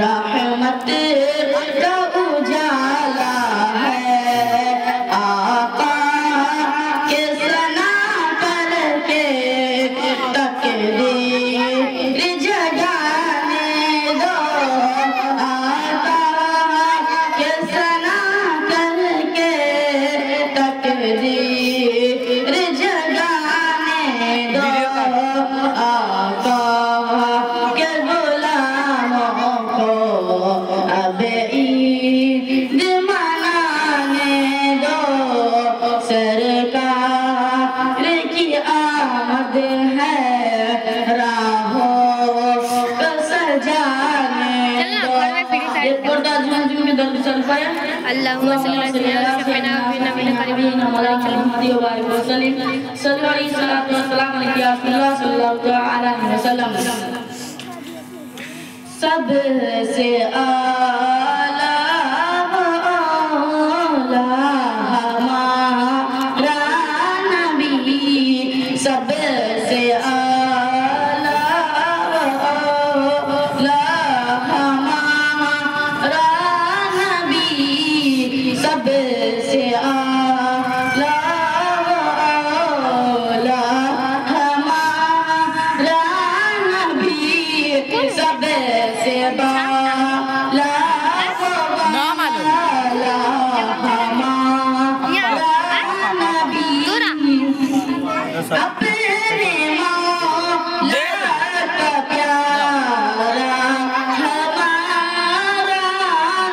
रहमत का उजाला है। आका के सना करके तकदीर जगाने दो। आका के सना करके तकदीर जगाने दो। आका के गुलामों को अब ईद मनाने दो। सरकार की आमद है, राहों को सजाने दो। ये पर्दा झुमझुम में दर्द चल पाया। अल्लाहुम्मा सल्ली अला सय्यिदना नबीना करीमिना मुहम्मद व आलिहि वसल्लम। सल्लल्लाहु अलैहि वसल्लम या सल्लल्लाहु अलैहि वसल्लम। सबसे आला मौला हमारा नबी, सबसे आला मौला हमारा नबी, सबसे आला मौला हमारा नबी, सबसे बाला वाला हमारा नबी। अपने मौला का प्यारा हमारा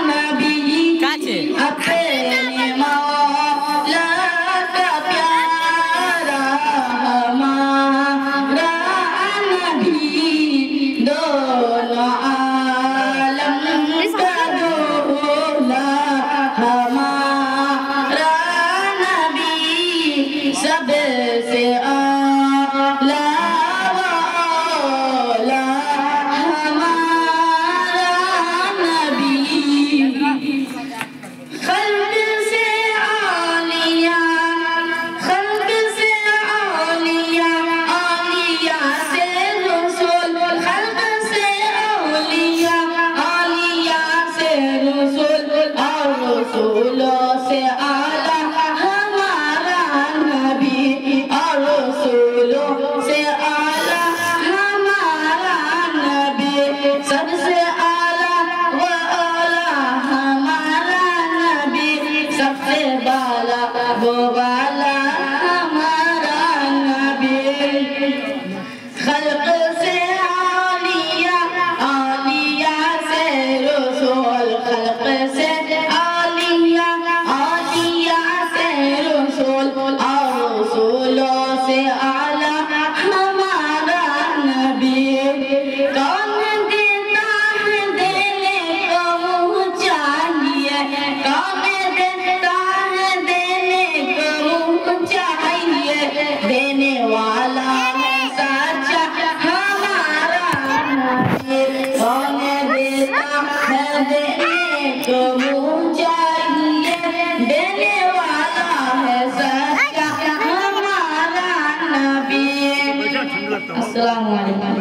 नबी, अपने मौला का प्यारा हमारा नबी। दोनों आलम का दूल्हा हमारा नबी, सबसे आला वाला हमारा नबी। खल्क से आलिया, खल्क से आलिया, आलिया से रसूल, खल्क से आलिया, आलिया से रसूल, और रसूलों से आला हमारा नबी, और रसूलों से आला हमारा नबी। सबसे आला व आला हमारा नबी, सबसे बाला वो वाला हमारा नबी। खल्क से आलिया, आलिया से रसूल, खल्क से आलिया, आलिया से रसूल, और रसूलों से आला हमारा नबी। कौन देता है देने को मुँह चाहिए, कौन देता है देने को मुँह चाहिए, देने वाला है सच्चा हमारा नबी। कौन देता है देने को मुँह